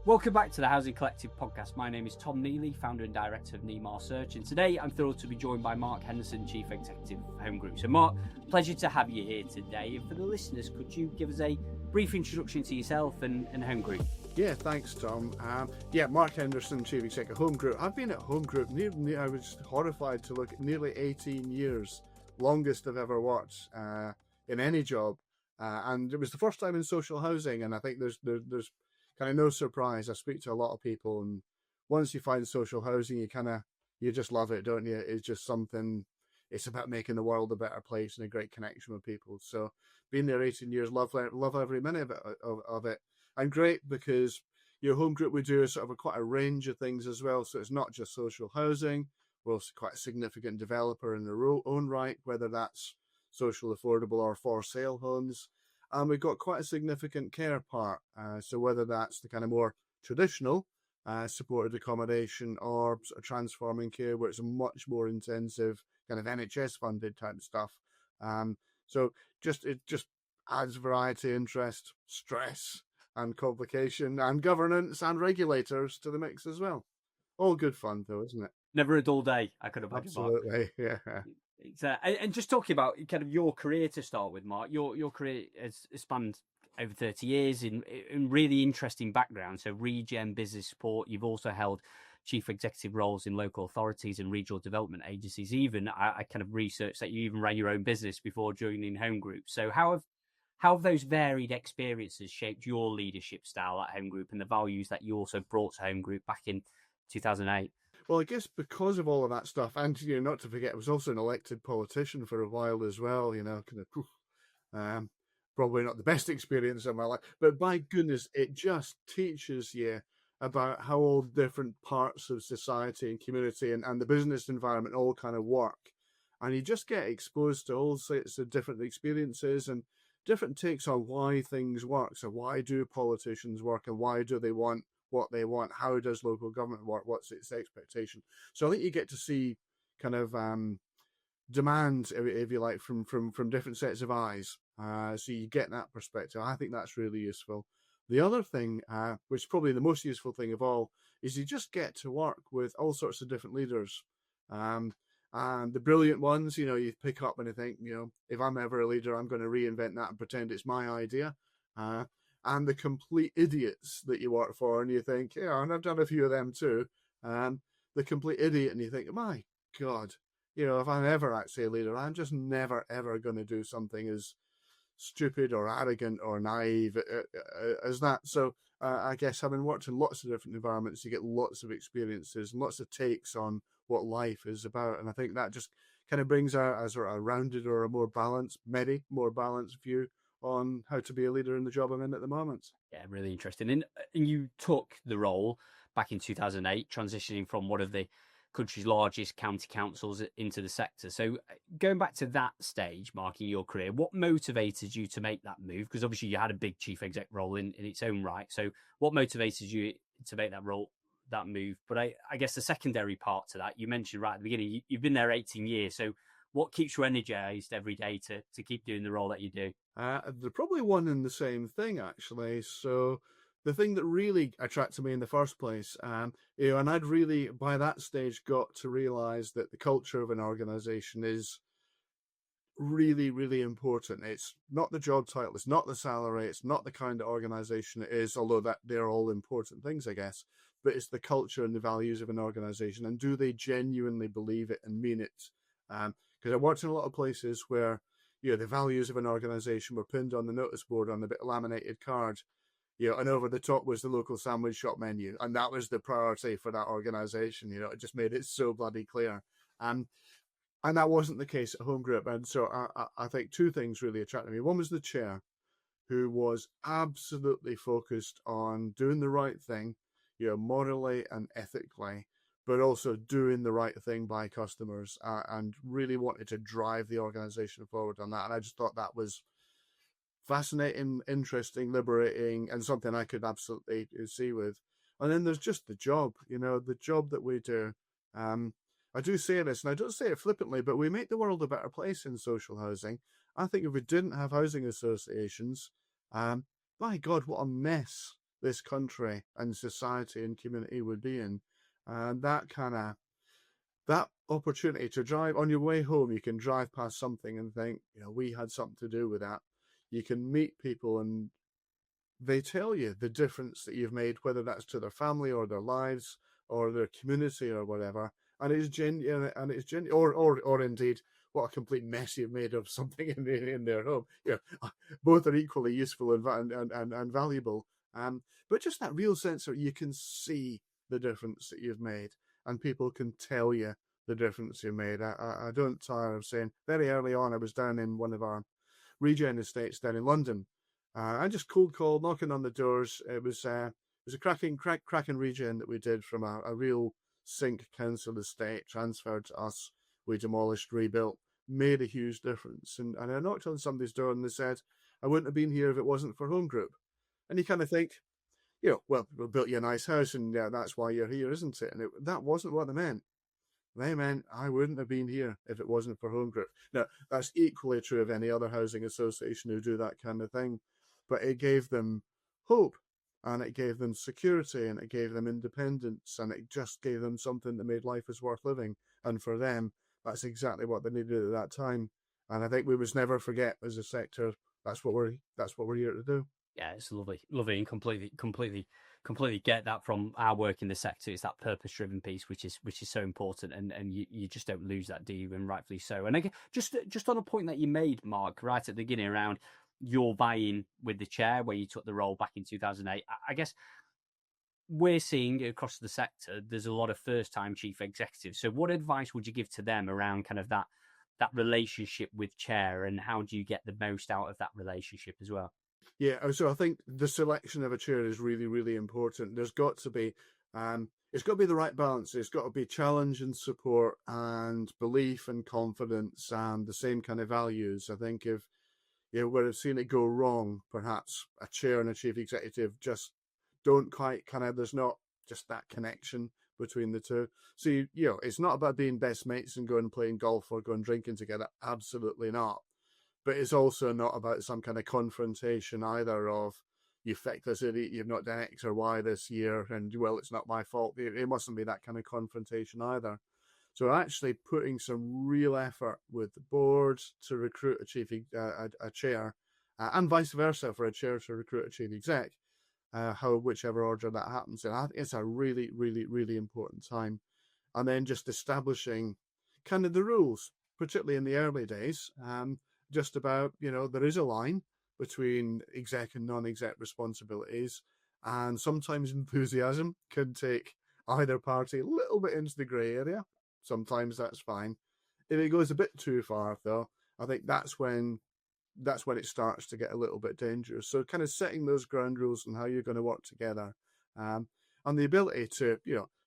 Welcome back to the Housing Collective podcast. My name is Tom Neely, founder and director of Neymar Search, and today I'm thrilled to be joined by Mark Henderson, Chief Executive of Home Group. So Mark, pleasure to have you here today. And for the listeners, could you give us a brief introduction to yourself and Home Group? Yeah, thanks, Tom. Mark Henderson, Chief Executive of Home Group. I've been at Home Group, I was horrified to look at nearly 18 years, longest I've ever worked in any job. And it was the first time in social housing, and I think there's kind of no surprise. I speak to a lot of people, and once you find social housing, you just love it, don't you? It's just something. It's about making the world a better place and a great connection with people. So, being there 18 years, love every minute of it. And great because your Home Group, we do quite a range of things as well. So it's not just social housing. We're also quite a significant developer in their own right, whether that's social, affordable, or for sale homes. And we've got quite a significant care part. So whether that's the kind of more traditional supported accommodation or sort of transforming care, where it's a much more intensive kind of NHS funded type of stuff. So it just adds variety, interest, stress, and complication, and governance and regulators to the mix as well. All good fun, though, isn't it? Never a dull day, I could imagine. Absolutely, Mark. Yeah. And just talking about kind of your career to start with, Mark, your career has spanned over 30 years in really interesting backgrounds. So regen, business support. You've also held chief executive roles in local authorities and regional development agencies. Even I kind of researched that you even ran your own business before joining Home Group. So how have those varied experiences shaped your leadership style at Home Group and the values that you also brought to Home Group back in 2008? Well, I guess because of all of that stuff, and not to forget, I was also an elected politician for a while as well. Probably not the best experience of my life, but by goodness, it just teaches you about how all different parts of society and community and the business environment all kind of work, and you just get exposed to all sorts of different experiences and different takes on why things work. So why do politicians work, and why do they want what they want? How does local government work? What's its expectation? So I think you get to see kind of demands, if you like, from different sets of eyes. So you get that perspective. I think that's really useful. The other thing, which is probably the most useful thing of all, is you just get to work with all sorts of different leaders. And the brilliant ones, you pick up and you think, if I'm ever a leader, I'm going to reinvent that and pretend it's my idea. And the complete idiots that you work for, and you think, and I've done a few of them too, the complete idiot, and you think, my God, if I'm ever actually a leader, I'm just never, ever going to do something as stupid or arrogant or naive as that. So I guess having worked in lots of different environments, you get lots of experiences and lots of takes on what life is about. And I think that just kind of brings out a sort of rounded or a more balanced view on how to be a leader in the job I'm in at the moment. Yeah, really interesting. And you took the role back in 2008, transitioning from one of the country's largest county councils into the sector. So going back to that stage, Mark, in your career, what motivated you to make that move? Because obviously you had a big chief exec role in its own right. So what motivated you to make that move? But I guess the secondary part to that, you mentioned right at the beginning, you've been there 18 years. So what keeps you energized every day to keep doing the role that you do? They're probably one and the same thing, actually. So the thing that really attracted me in the first place, and I'd really, by that stage, got to realize that the culture of an organization is really, really important. It's not the job title, it's not the salary, it's not the kind of organization it is, although that they're all important things, I guess. But it's the culture and the values of an organization, and do they genuinely believe it and mean it? Because I worked in a lot of places where, the values of an organization were pinned on the notice board on a bit of laminated card, and over the top was the local sandwich shop menu, and that was the priority for that organization. It just made it so bloody clear. And that wasn't the case at Home Group. And so I think two things really attracted me. One was the chair, who was absolutely focused on doing the right thing, morally and ethically, but also doing the right thing by customers, and really wanted to drive the organization forward on that. And I just thought that was fascinating, interesting, liberating, and something I could absolutely see with. And then there's just the job, the job that we do. I do say this, and I don't say it flippantly, but we make the world a better place in social housing. I think if we didn't have housing associations, my God, what a mess this country and society and community would be in. And that opportunity to drive on your way home, you can drive past something and think, we had something to do with that. You can meet people and they tell you the difference that you've made, whether that's to their family or their lives or their community or whatever. And it's genuine, or indeed what a complete mess you've made of something in their home. Both are equally useful and valuable. But just that real sense that you can see the difference that you've made, and people can tell you the difference you made. I don't tire of saying. Very early on, I was down in one of our regen estates down in London. I just cold called, knocking on the doors. It was a cracking regen that we did from a real sink council estate, transferred to us. We demolished, rebuilt, made a huge difference. And I knocked on somebody's door and they said, I wouldn't have been here if it wasn't for Home Group. And you kind of think, well, we built you a nice house and that's why you're here, isn't it? And that wasn't what they meant. They meant I wouldn't have been here if it wasn't for Home Group. Now, that's equally true of any other housing association who do that kind of thing. But it gave them hope, and it gave them security, and it gave them independence, and it just gave them something that made life as worth living. And for them, that's exactly what they needed at that time. And I think we must never forget as a sector, that's what we're here to do. Yeah, it's lovely, and completely get that from our work in the sector. It's that purpose-driven piece, which is so important, and you just don't lose that, do you? And rightfully so. And again, just on a point that you made, Mark, right at the beginning around your buy-in with the chair, where you took the role back in 2008. I guess we're seeing across the sector, there's a lot of first-time chief executives. So, what advice would you give to them around kind of that relationship with chair, and how do you get the most out of that relationship as well? Yeah, so I think the selection of a chair is really, really important. There's got to be, it's got to be the right balance. It's got to be challenge and support and belief and confidence and the same kind of values. I think if where I've seen it go wrong, perhaps a chair and a chief executive just don't quite there's not just that connection between the two. So, it's not about being best mates and going and playing golf or going drinking together. Absolutely not. But it's also not about some kind of confrontation either of, you feckless idiot, you've not done X or Y this year, and, well, it's not my fault. It mustn't be that kind of confrontation either. So actually putting some real effort with the board to recruit a chair, and vice versa for a chair to recruit a chief exec, whichever order that happens in. I think it's a really, really, really important time. And then just establishing kind of the rules, particularly in the early days, just about, there is a line between exec and non-exec responsibilities, and sometimes enthusiasm can take either party a little bit into the grey area. Sometimes that's fine. If it goes a bit too far, though, I think that's when it starts to get a little bit dangerous. So kind of setting those ground rules and how you're going to work together, and the ability to,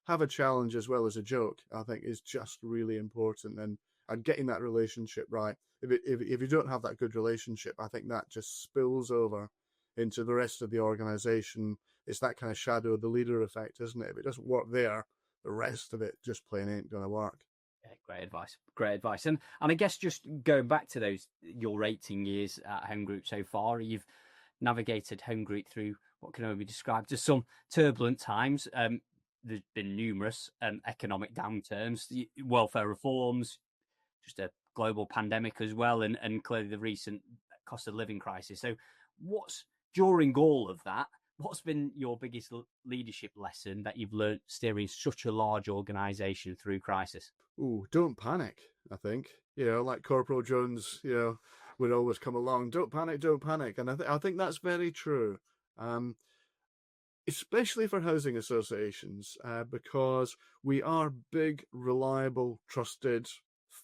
have a challenge as well as a joke, I think is just really important. And getting that relationship right. If you don't have that good relationship, I think that just spills over into the rest of the organization. It's that kind of shadow of the leader effect, isn't it? If it doesn't work there, the rest of it just plain ain't going to work. Yeah, great advice. And I guess just going back to your 18 years at Home Group so far, you've navigated Home Group through what can only be described as some turbulent times. There's been numerous economic downturns, welfare reforms, just a global pandemic as well, and clearly the recent cost of living crisis. So during all of that, what's been your biggest leadership lesson that you've learned steering such a large organisation through crisis? Ooh, don't panic, I think. Like Corporal Jones, would always come along, don't panic. And I think that's very true. Especially for housing associations, because we are big, reliable, trusted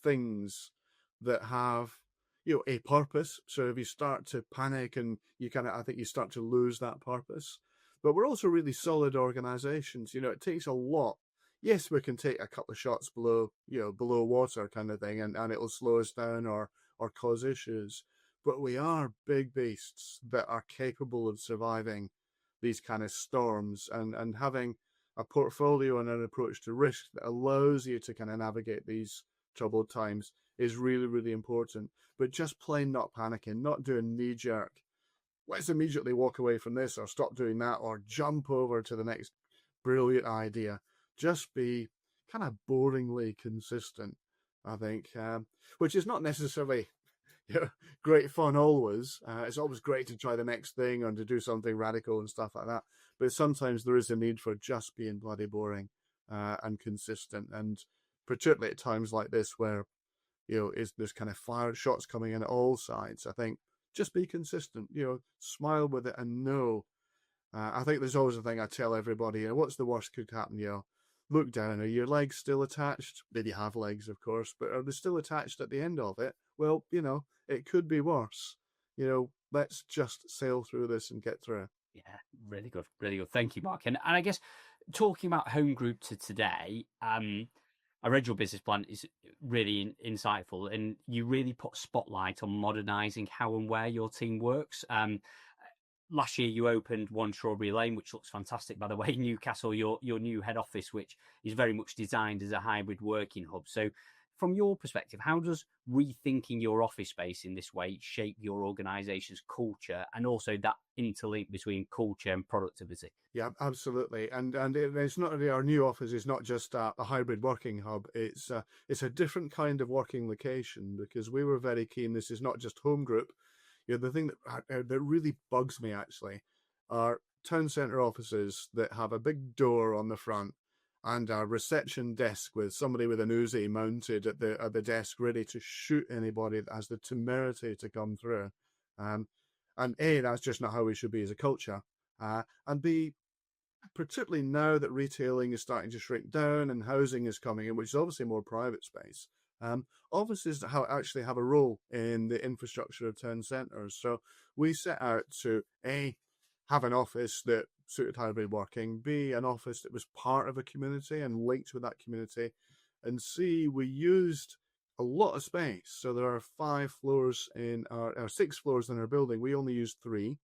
things that have, a purpose. So if you start to panic and I think you start to lose that purpose. But we're also really solid organizations. It takes a lot. Yes, we can take a couple of shots below water kind of thing, and it'll slow us down or cause issues. But we are big beasts that are capable of surviving these kind of storms, and having a portfolio and an approach to risk that allows you to kind of navigate these troubled times is really, really important. But just plain not panicking, not doing knee-jerk, let's immediately walk away from this or stop doing that or jump over to the next brilliant idea. Just be kind of boringly consistent, I think, which is not necessarily great fun always. It's always great to try the next thing and to do something radical and stuff like that. But sometimes there is a need for just being bloody boring and consistent. And particularly at times like this where, there's kind of fire shots coming in at all sides. I think just be consistent, smile with it and know. I think there's always a thing I tell everybody, what's the worst could happen? Look down. Are your legs still attached? Did you have legs, of course, but are they still attached at the end of it? Well, it could be worse. Let's just sail through this and get through. Yeah, really good, really good. Thank you, Mark. And I guess talking about home group to today, I read your business plan is really insightful, and you really put spotlight on modernising how and where your team works. Last year you opened One Strawberry Lane, which looks fantastic, by the way, Newcastle, your new head office, which is very much designed as a hybrid working hub. So from your perspective, how does rethinking your office space in this way shape your organisation's culture and also that interlink between culture and productivity? Yeah, absolutely. And it's not really, our new office is not just a hybrid working hub. It's a different kind of working location because we were very keen. This is not just home group. The thing that really bugs me actually are town centre offices that have a big door on the front and a reception desk with somebody with an Uzi mounted at the desk ready to shoot anybody that has the temerity to come through. And A, that's just not how we should be as a culture. And B, particularly now that retailing is starting to shrink down and housing is coming in, which is obviously more private space, offices actually have a role in the infrastructure of town centres. So we set out to A, have an office that suited hybrid working, B, an office that was part of a community and linked with that community, and C, we used a lot of space. So there are 5 floors in our 6 floors in our building. We only use 3.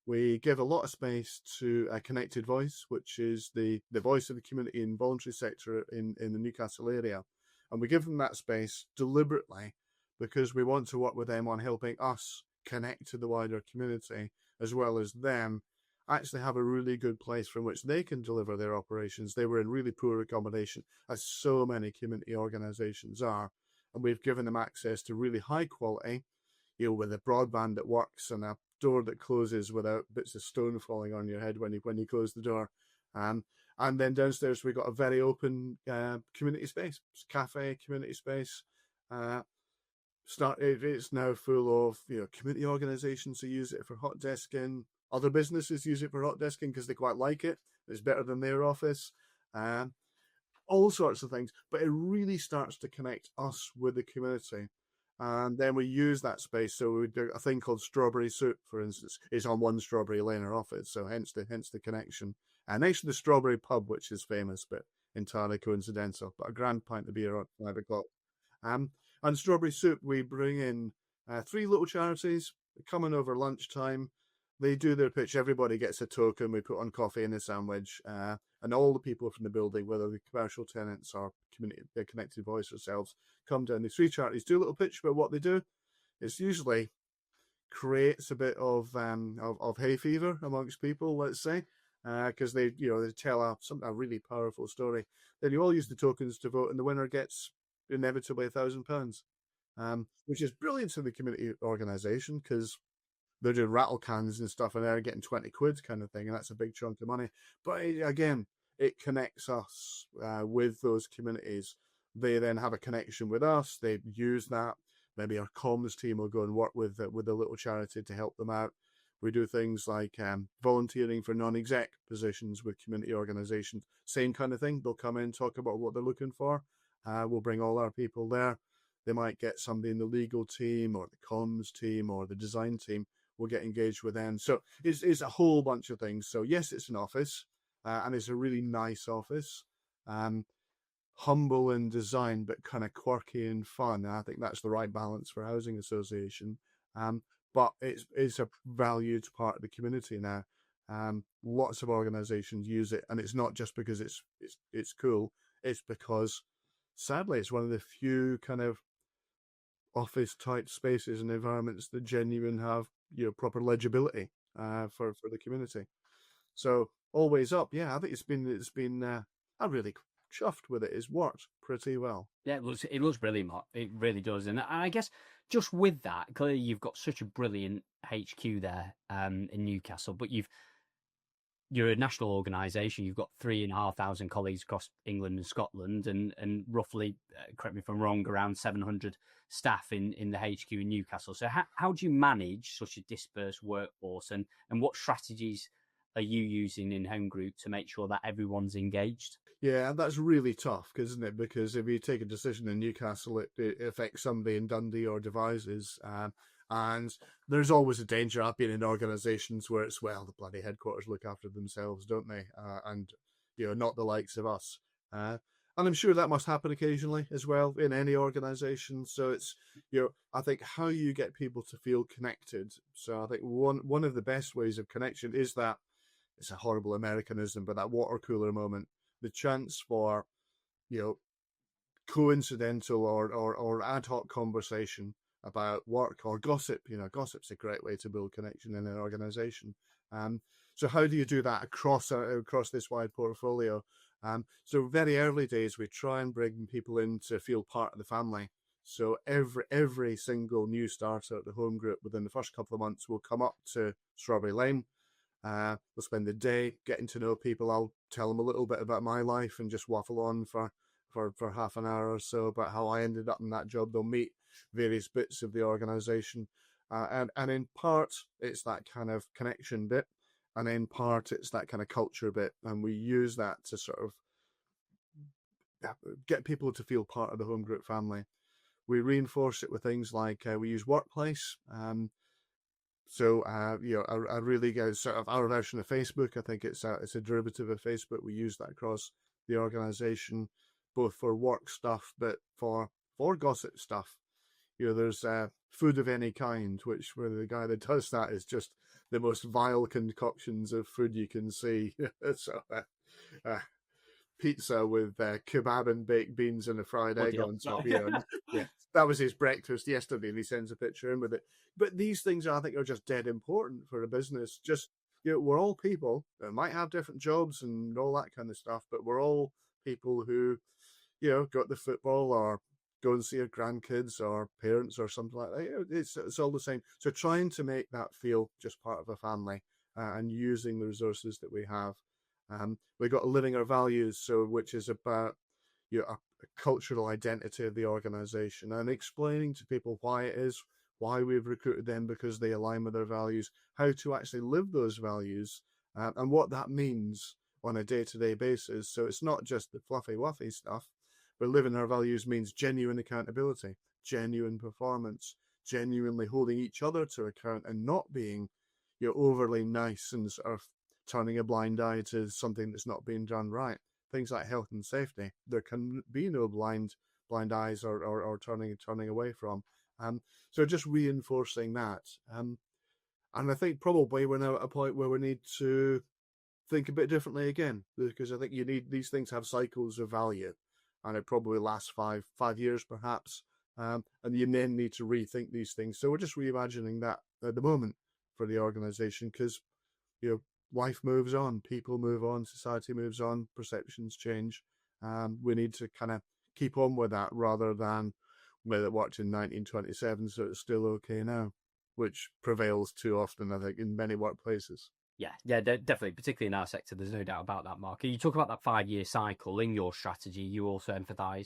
We give a lot of space to a connected voice, which is the voice of the community and voluntary sector in the Newcastle area. And we give them that space deliberately because we want to work with them on helping us connect to the wider community, as well as them actually have a really good place from which they can deliver their operations. They were in really poor accommodation, as so many community organisations are. And we've given them access to really high quality, with a broadband that works and a door that closes without bits of stone falling on your head when you close the door. And then downstairs we got a very open community space, cafe, community space. It's now full of community organisations who use it for hot desking. Other businesses use it for hot desking because they quite like it. It's better than their office. All sorts of things. But it really starts to connect us with the community. And then we use that space. So we do a thing called Strawberry Soup, for instance, is on One Strawberry Lane, our office. So hence the connection. And next to the Strawberry Pub, which is famous, but entirely coincidental. But a grand pint of beer at 5 o'clock. And Strawberry Soup, we bring in 3 little charities. They come in over lunchtime. They do their pitch. Everybody gets a token. We put on coffee and a sandwich. And all the people from the building, whether the commercial tenants or community, connected voice ourselves, come down. These 3 charities do a little pitch about what they do. It's usually creates a bit of hay fever amongst people, let's say, because they tell a really powerful story. Then you all use the tokens to vote, and the winner gets inevitably £1,000, which is brilliant to the community organisation because they're doing rattle cans and stuff, and they're getting 20 quid kind of thing, and that's a big chunk of money. But again, it connects us with those communities. They then have a connection with us. They use that. Maybe our comms team will go and work with a little charity to help them out. We do things like volunteering for non-exec positions with community organisations. Same kind of thing. They'll come in, talk about what they're looking for. We'll bring all our people there. They might get somebody in the legal team or the comms team or the design team. We'll get engaged with them. So it's a whole bunch of things. So yes, it's an office, and it's a really nice office. Humble in design, but kind of quirky and fun. And I think that's the right balance for a housing association. But it's a valued part of the community now. Lots of organisations use it, and it's not just because it's cool. It's because, sadly, it's one of the few kind of office type spaces and environments that genuinely have proper legibility for the community. So always up, yeah. I think it's been I'm really chuffed with it. It's worked pretty well. Yeah, it looks brilliant, Mark. It really does. And I guess just with that, clearly you've got such a brilliant HQ there in Newcastle, but you're a national organisation. You've got 3,500 colleagues across England and Scotland, and roughly, correct me if I'm wrong, around 700 staff in the HQ in Newcastle. So how do you manage such a dispersed workforce, and what strategies are you using in Home Group to make sure that everyone's engaged? Yeah, that's really tough, isn't it? Because if you take a decision in Newcastle, it affects somebody in Dundee or Devizes. And there's always a danger. I've been in organisations where it's, well, the bloody headquarters look after themselves, don't they? And, not the likes of us. And I'm sure that must happen occasionally as well in any organisation. So it's, I think how you get people to feel connected. So I think one of the best ways of connection is that, it's a horrible Americanism, but that water cooler moment, the chance for, coincidental or ad hoc conversation about work or gossip. Gossip's a great way to build connection in an organization. So how do you do that across this wide portfolio? So very early days, we try and bring people in to feel part of the family. So every single new starter at the Home Group within the first couple of months will come up to Strawberry Lane. We'll spend the day getting to know people. I'll tell them a little bit about my life and just waffle on for half an hour or so about how I ended up in that job. They'll meet various bits of the organisation. And in part, it's that kind of connection bit. And in part, it's that kind of culture bit. And we use that to sort of get people to feel part of the Home Group family. We reinforce it with things like we use Workplace. So, I really go sort of our version of Facebook. I think it's a derivative of Facebook. We use that across the organisation, both for work stuff, but for gossip stuff. There's food of any kind, where the guy that does that is just the most vile concoctions of food you can see. So, pizza with kebab and baked beans and a fried egg on top. Yeah, that was his breakfast yesterday, and he sends a picture in with it. But these things, I think, are just dead important for a business. Just, we're all people that might have different jobs and all that kind of stuff, but we're all people who, go to the football or go and see our grandkids or parents or something like that. It's all the same. So trying to make that feel just part of a family and using the resources that we have. We've got Living Our Values, which is about a cultural identity of the organisation and explaining to people why it is, why we've recruited them because they align with our values, how to actually live those values, and what that means on a day-to-day basis. So it's not just the fluffy-wuffy stuff, but living our values means genuine accountability, genuine performance, genuinely holding each other to account and not being overly nice and sort of turning a blind eye to something that's not being done right. Things like health and safety, there can be no blind eyes or turning away from. So just reinforcing that. And I think probably we're now at a point where we need to think a bit differently again, because I think these things have cycles of value, and it probably lasts five years perhaps. And you then need to rethink these things. So we're just reimagining that at the moment for the organisation, because life moves on, people move on, society moves on, perceptions change. We need to kind of keep on with that rather than whether it worked in 1927, so it's still okay now, which prevails too often, I think, in many workplaces. Yeah, definitely, particularly in our sector. There's no doubt about that, Mark. You talk about that 5-year cycle in your strategy. You also emphasise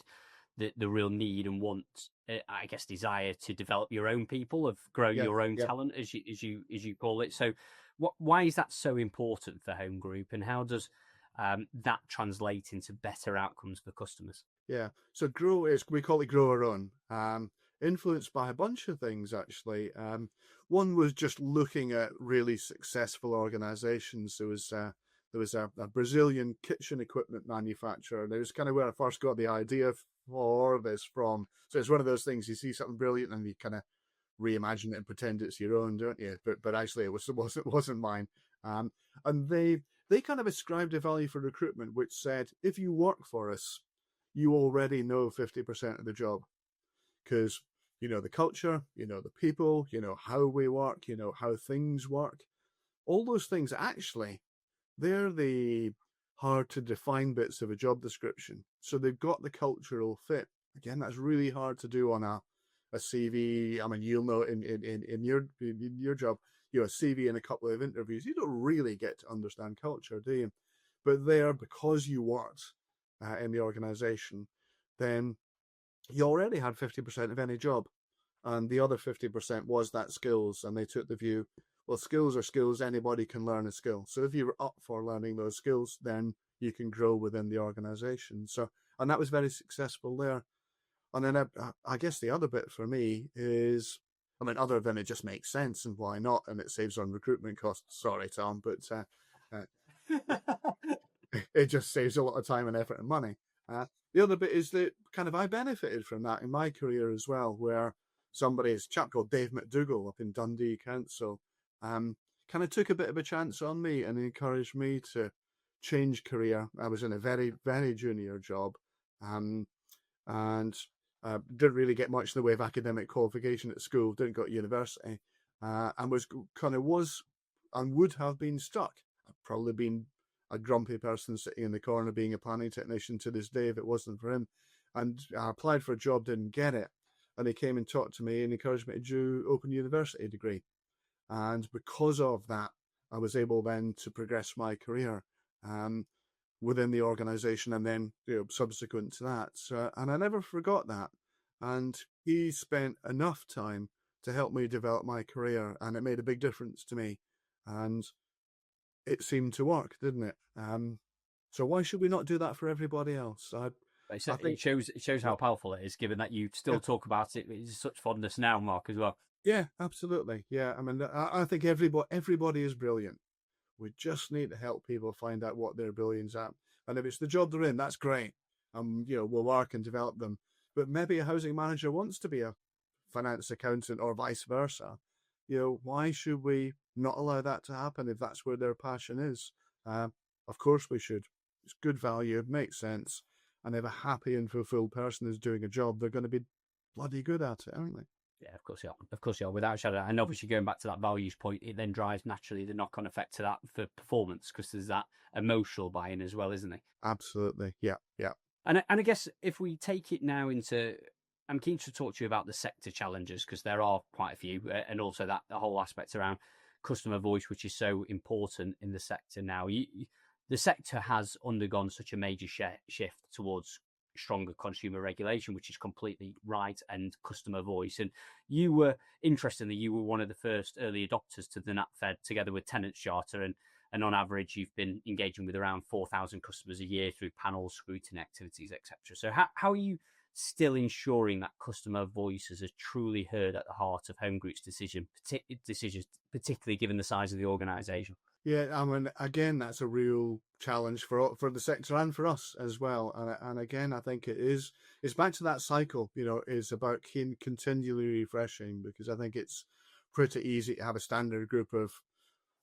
the real need and want, I guess, desire to develop your own people, of grow your own talent, as you call it. So, why is that so important for Home Group, and how does that translate into better outcomes for customers? Yeah, so we call it grow our own. Influenced by a bunch of things, actually. One was just looking at really successful organizations. There was a Brazilian kitchen equipment manufacturer, and it was kind of where I first got the idea for this from. So it's one of those things, you see something brilliant and you kind of reimagine it and pretend it's your own, don't you? But actually it wasn't mine. And they kind of ascribed a value for recruitment, which said, if you work for us, you already know 50% of the job, because You know the culture, you know the people, you know how we work, you know how things work. All those things actually, they're the hard to define bits of a job description. So they've got the cultural fit. Again, that's really hard to do on a CV. I mean, you'll know in your job, you know, a CV and a couple of interviews, you don't really get to understand culture, do you? But there, because you worked in the organization, then you already had 50% of any job. And the other 50% was that skills. And they took the view, well, skills are skills. Anybody can learn a skill. So if you're up for learning those skills, then you can grow within the organization. So, and that was very successful there. And then I guess the other bit for me is, I mean, other than it just makes sense and why not, and it saves on recruitment costs. Sorry, Tom, but it just saves a lot of time and effort and money. The other bit is that kind of I benefited from that in my career as well, where a chap called Dave McDougall up in Dundee Council, kind of took a bit of a chance on me and encouraged me to change career. I was in a very, very junior job, and didn't really get much in the way of academic qualification at school, didn't go to university, and was and would have been stuck. I'd probably been a grumpy person sitting in the corner being a planning technician to this day if it wasn't for him. And I applied for a job, didn't get it. And he came and talked to me and encouraged me to do open university degree. And because of that, I was able then to progress my career within the organization and then, you know, subsequent to that. So, and I never forgot that. And he spent enough time to help me develop my career, and it made a big difference to me. And it seemed to work, didn't it? So why should we not do that for everybody else? I think, It shows how powerful it is, given that you yeah, still talk about it with such fondness now, Mark, as well. yeah, absolutely, yeah. I mean, I think everybody is brilliant. We just need to help people find out what their brilliance at, and if it's the job they're in, that's great. You know, we'll work and develop them. But maybe a housing manager wants to be a finance accountant or vice versa. You know, why should we not allow that to happen if that's where their passion is? Of course we should. It's good value, makes sense. And if a happy and fulfilled person is doing a job, they're going to be bloody good at it, aren't they? Yeah, of course you are. Of course you are, without a shadow. And obviously, going back to that values point, it then drives naturally the knock on effect to that for performance, because there's that emotional buy in as well, isn't there? Absolutely. Yeah. Yeah. And I guess if we take it now into, I'm keen to talk to you about the sector challenges, because there are quite a few, and also that the whole aspect around customer voice, which is so important in the sector now. The sector has undergone such a major shift towards stronger consumer regulation, which is completely right, and customer voice. And you were, interestingly, you were one of the first early adopters to the NatFed, together with Tenants Charter, and on average, you've been engaging with around 4,000 customers a year through panels, scrutiny activities, etc. So how are you still ensuring that customer voices are truly heard at the heart of Home Group's decisions, particularly given the size of the organisation? Yeah, I mean, again, that's a real challenge for the sector and for us as well. And again, I think it's back to that cycle. You know, is about continually refreshing, because I think it's pretty easy to have a standard group of,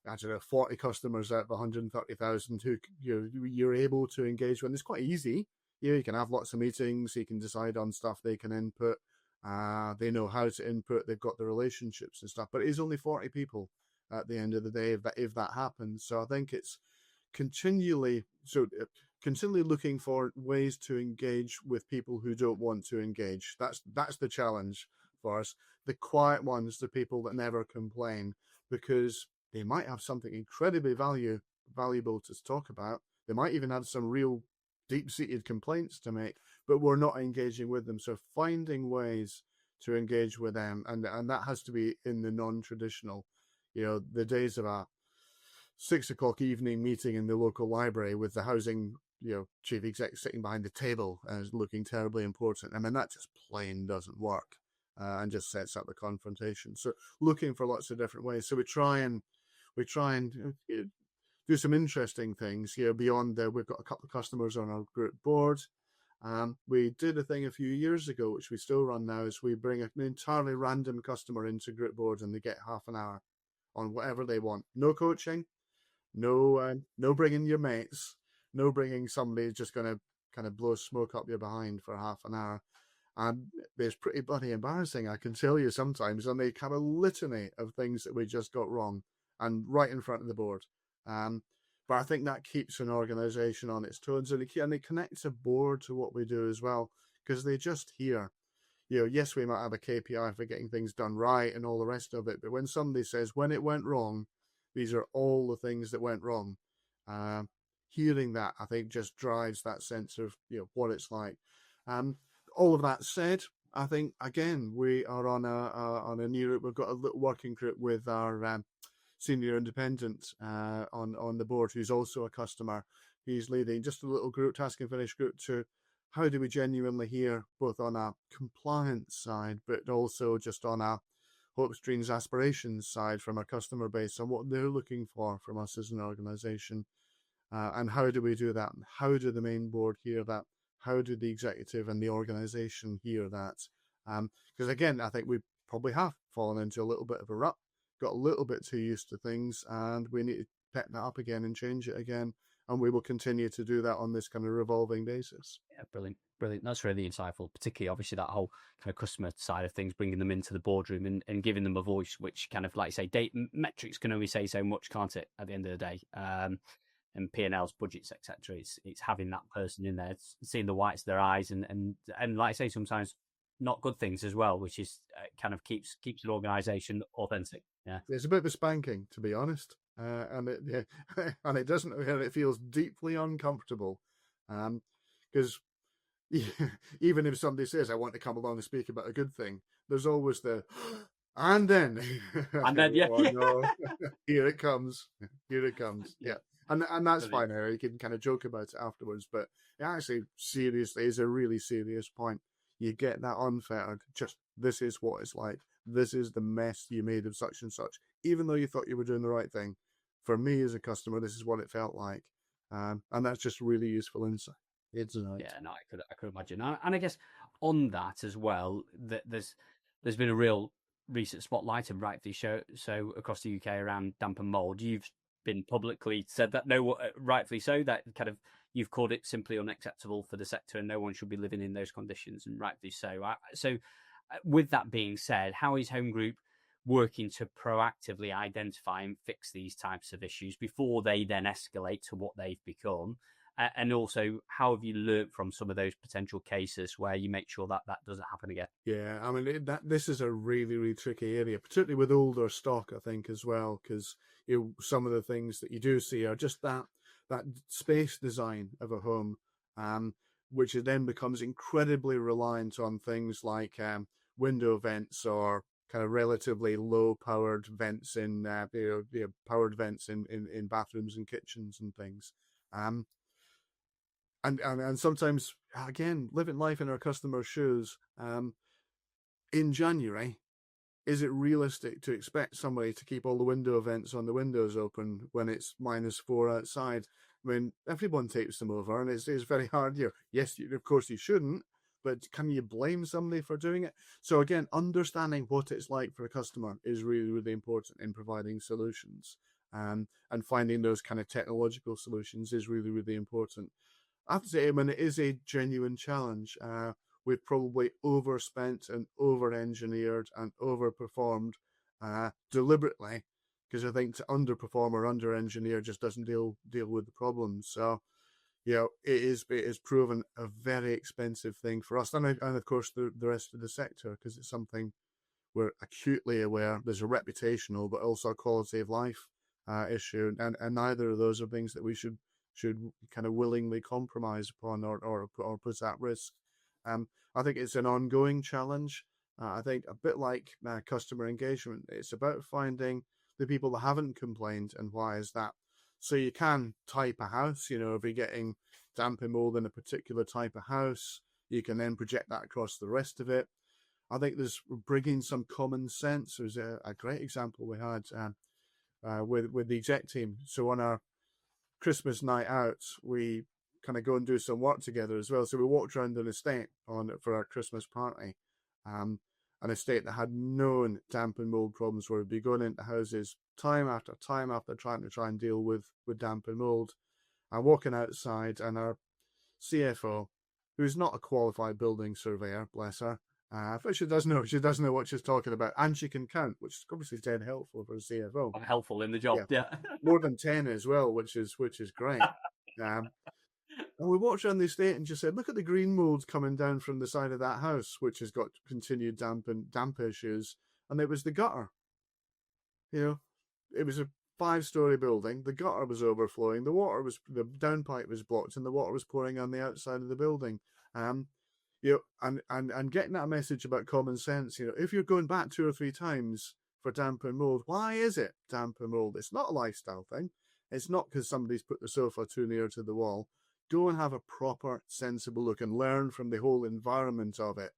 I don't know, 40 customers out of 130,000 who you're able to engage with. And it's quite easy. You can have lots of meetings. You can decide on stuff they can input. They know how to input. They've got the relationships and stuff. But it is only 40 people at the end of the day if that happens. So I think it's continually looking for ways to engage with people who don't want to engage. That's the challenge for us. The quiet ones, the people that never complain, because they might have something incredibly valuable to talk about. They might even have some real deep-seated complaints to make, but we're not engaging with them. So finding ways to engage with them, and that has to be in the non-traditional. You know, the days of a 6 o'clock evening meeting in the local library with the housing, you know, chief exec sitting behind the table and looking terribly important. I mean, that just plain doesn't work, and just sets up the confrontation. So looking for lots of different ways. So we try and do some interesting things here beyond the, we've got a couple of customers on our group board. We did a thing a few years ago, which we still run now, is we bring an entirely random customer into group board and they get half an hour on whatever they want. No coaching, no bringing your mates, no bringing somebody who's just going to kind of blow smoke up your behind for half an hour. And it's pretty bloody embarrassing, I can tell you sometimes, on the kind of litany of things that we just got wrong and right in front of the board. Um, but I think that keeps an organization on its toes, and it connects a board to what we do as well, because they just hear, yes, we might have a KPI for getting things done right and all the rest of it, but when somebody says when it went wrong, these are all the things that went wrong. Uh, Hearing that, I think, just drives that sense of what it's like. Um, all of that said, I think again we are on a new route. We've got a little working group with our senior independent on the board, who's also a customer. He's leading just a little group, task and finish group, to how do we genuinely hear, both on a compliance side, but also just on a hopes, dreams, aspirations side from our customer base, and what they're looking for from us as an organization. And how do we do that? How do the main board hear that? How do the executive and the organization hear that? Because again, I think we probably have fallen into a little bit of a rut, got a little bit too used to things, and we need to pep that up again and change it again. And we will continue to do that on this kind of revolving basis. Yeah, brilliant, brilliant. That's really insightful, particularly obviously that whole kind of customer side of things, bringing them into the boardroom and giving them a voice, which kind of, like you say, metrics can only say so much, can't it? At the end of the day, and P&Ls, budgets, etc. It's having that person in there, seeing the whites of their eyes, and like I say, sometimes not good things as well, which is kind of keeps an organisation authentic. Yeah, it's a bit of a spanking, to be honest, and and it doesn't. It feels deeply uncomfortable, because even if somebody says, "I want to come along and speak about a good thing," there's always the and then, and then yeah, oh no, here it comes, here it comes, yeah. And that's brilliant. fine. You can kind of joke about it afterwards, but it actually seriously is a really serious point. You get that unfettered, just this is what it's like. This is the mess you made of such and such. Even though you thought you were doing the right thing, for me as a customer, this is what it felt like. And that's just really useful insight. It's not. Yeah, no, I could imagine, and I guess on that as well, that there's been a real recent spotlight, and rightfully so across the UK, around damp and mould. You've been publicly said that, no, rightfully so, that kind of you've called it simply unacceptable for the sector, and no one should be living in those conditions, and rightfully so. With that being said, how is Home Group working to proactively identify and fix these types of issues before they then escalate to what they've become? And also, how have you learnt from some of those potential cases where you make sure that that doesn't happen again? Yeah, I mean this is a really really tricky area, particularly with older stock, I think, as well, because some of the things that you do see are just that space design of a home, which then becomes incredibly reliant on things like window vents, or kind of relatively low powered vents in powered vents in bathrooms and kitchens and things. Um, and sometimes, again, living life in our customers' shoes, in January, is it realistic to expect somebody to keep all the window vents on the windows open when it's -4 outside? I mean, everyone takes them over, and it's very hard. Yes, of course you shouldn't, but can you blame somebody for doing it? So again, understanding what it's like for a customer is really, really important in providing solutions. And finding those kind of technological solutions is really, really important. I have to say, I mean, it is a genuine challenge. We've probably overspent and over-engineered and overperformed deliberately, because I think to underperform or under-engineer just doesn't deal with the problems. So, it is proven a very expensive thing for us, and of course the rest of the sector, because it's something we're acutely aware there's a reputational but also a quality of life issue, and neither of those are things that we should kind of willingly compromise upon or put at risk. I think it's an ongoing challenge. I think a bit like customer engagement, it's about finding the people that haven't complained, and why is that. So you can type a house, if you're getting damp and mold in a particular type of house, you can then project that across the rest of it. I think there's bringing some common sense. There's a great example we had with the exec team. So on our Christmas night out, we kind of go and do some work together as well. So we walked around an estate for our Christmas party, an estate that had known damp and mold problems, where we'd be going into houses time after time after trying and deal with damp and mold, and walking outside, and our CFO who's not a qualified building surveyor, bless her. But she does know what she's talking about, and she can count, which is obviously dead helpful for a CFO. Helpful in the job. Yeah, Yeah. more than 10 as well, which is great. Um, and we walked around the estate and just said, look at the green mould coming down from the side of that house, which has got continued damp issues, and it was the gutter. You know, it was a 5-story building. The gutter was overflowing. The downpipe was blocked, and the water was pouring on the outside of the building. Um, and getting that message about common sense. If you're going back 2 or 3 times for damp and mold, why is it damp and mold? It's not a lifestyle thing. It's not because somebody's put the sofa too near to the wall. Go and have a proper, sensible look and learn from the whole environment of it,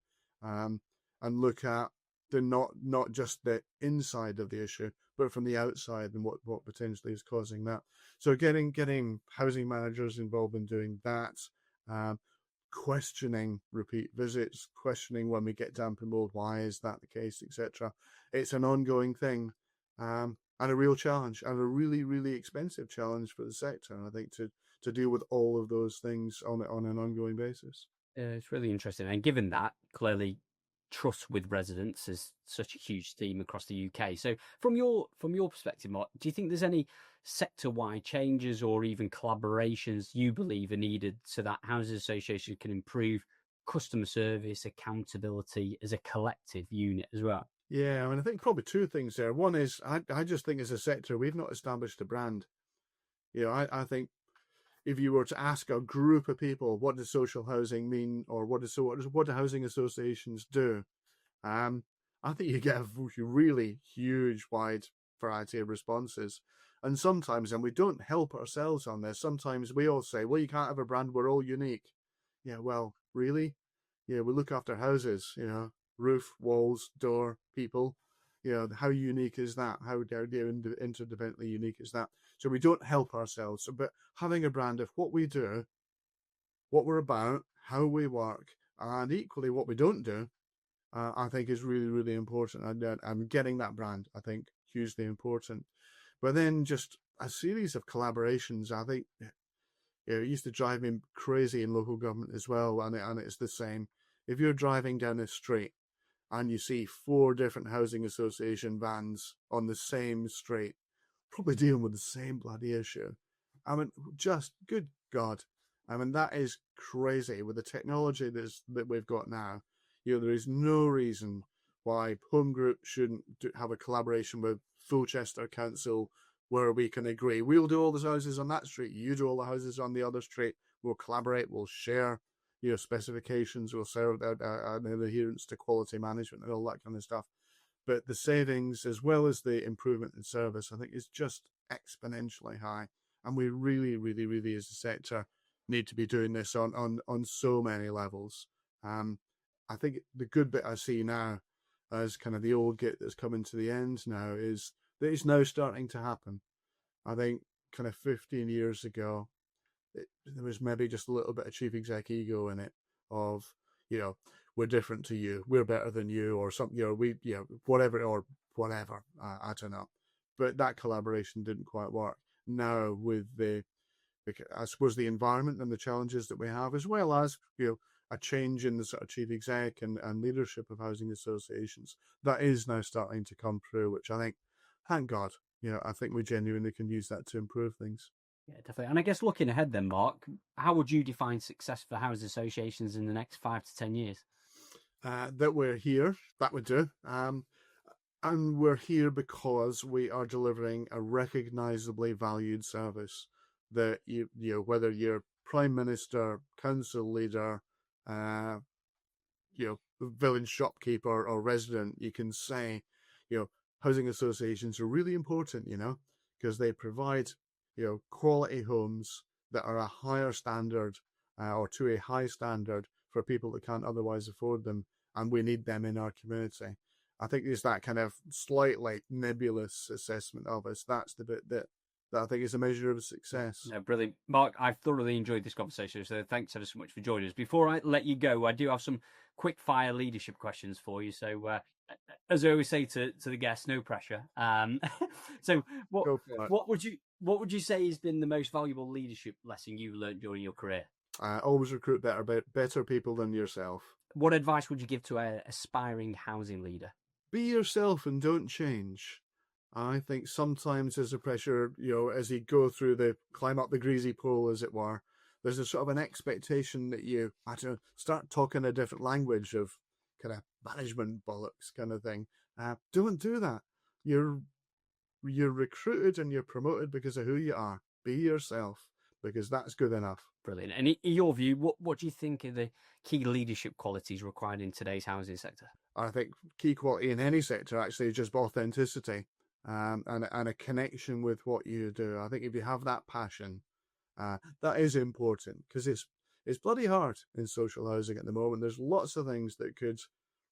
and look at the not just the inside of the issue, but from the outside and what potentially is causing that. So getting housing managers involved in doing that, questioning repeat visits, questioning when we get damp and mold, why is that the case, etc. It's an ongoing thing, and a real challenge, and a really, really expensive challenge for the sector, I think, to deal with all of those things on an ongoing basis. It's really interesting. And given that, clearly trust with residents is such a huge theme across the UK. So from your perspective, Mark, do you think there's any sector-wide changes or even collaborations you believe are needed so that housing associations can improve customer service, accountability as a collective unit as well? Yeah, I mean, I think probably 2 things there. One is I just think as a sector we've not established a brand. I think if you were to ask a group of people what does social housing mean, or what do housing associations do, I think you get a really huge, wide variety of responses. And sometimes, and we don't help ourselves on this, sometimes we all say, well, you can't have a brand, we're all unique. Yeah, well, really? Yeah, we look after houses, roof, walls, door, people. How unique is that? How interdependently unique is that? So we don't help ourselves. But having a brand of what we do, what we're about, how we work, and equally what we don't do, I think is really, really important. And getting that brand, I think, hugely important. But then just a series of collaborations, I think, it used to drive me crazy in local government as well. And it's the same. If you're driving down a street and you see 4 different housing association vans on the same street, probably dealing with the same bloody issue. I mean, just good God. I mean, that is crazy with the technology that we've got now. There is no reason why Home Group shouldn't have a collaboration with Fulchester Council where we can agree, we'll do all the houses on that street, you do all the houses on the other street, we'll collaborate, we'll share specifications, we'll serve an adherence to quality management and all that kind of stuff. But the savings, as well as the improvement in service, I think is just exponentially high. And we really, really, really, as a sector, need to be doing this on so many levels. I think the good bit I see now, as kind of the old git that's coming to the end now, is that it's now starting to happen. I think kind of 15 years ago, there was maybe just a little bit of chief exec ego in it of, we're different to you, we're better than you, or something, whatever, I don't know. But that collaboration didn't quite work. Now with I suppose the environment and the challenges that we have, as well as, a change in the sort of chief exec and leadership of housing associations, that is now starting to come through, which I think, thank God, I think we genuinely can use that to improve things. Yeah, definitely. And I guess looking ahead then, Mark, how would you define success for housing associations in the next 5 to 10 years? That we're here, that would do. And we're here because we are delivering a recognisably valued service that, whether you're Prime Minister, council leader, village shopkeeper or resident, you can say, housing associations are really important, because they provide, quality homes that are a higher standard, or to a high standard for people that can't otherwise afford them. And we need them in our community. I think there's that kind of slightly nebulous assessment of us. That's the bit that I think is a measure of success. No, brilliant. Mark, I've thoroughly enjoyed this conversation, so thanks ever so much for joining us. Before I let you go, I do have some quick fire leadership questions for you. So, as I always say to the guests, no pressure. So what would you say has been the most valuable leadership lesson you learned during your career? Always recruit better people than yourself. What advice would you give to an aspiring housing leader? Be yourself and don't change. I think sometimes there's a pressure, as you go through climb up the greasy pole, as it were, there's a sort of an expectation that you, I don't know, start talking a different language of kind of management bollocks kind of thing. Don't do that. You're recruited and you're promoted because of who you are. Be yourself, because that's good enough. Brilliant. And in your view, what do you think are the key leadership qualities required in today's housing sector? I think key quality in any sector actually is just authenticity, and a connection with what you do. I think if you have that passion, that is important, because it's bloody hard in social housing at the moment. There's lots of things that could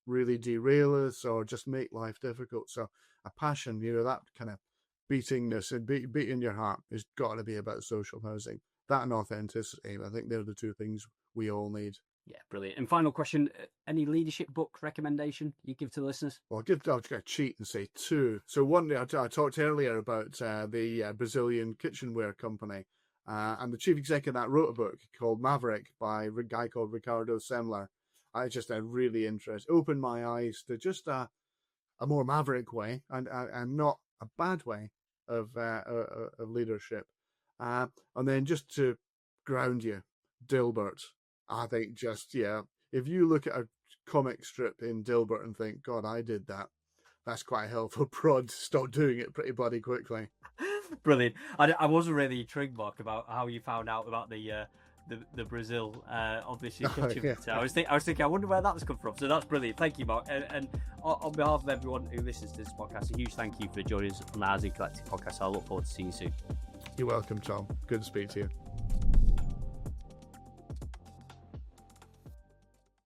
really derail us or just make life difficult. So a passion, that kind of beatingness and beating your heart has got to be about social housing. That and authenticity, I think they're the two things we all need. Yeah, brilliant. And final question, any leadership book recommendation you give to the listeners? Well, I'll cheat and say two. So one, I talked earlier about the Brazilian kitchenware company, and the chief executive that wrote a book called Maverick by a guy called Ricardo Semler. I just really opened my eyes to just a more maverick way and not a bad way of leadership. And then just to ground you, Dilbert. I think if you look at a comic strip in Dilbert and think, God, I did that, that's quite a helpful prod. Stop doing it pretty bloody quickly. Brilliant. I wasn't really intrigued, Mark, about how you found out about the Brazil obviously kitchen. I was thinking, I wonder where that's come from. So that's brilliant. Thank you, Mark. And on behalf of everyone who listens to this podcast, a huge thank you for joining us on the Housing Collective podcast. I look forward to seeing you soon. You're welcome, Tom. Good to speak to you.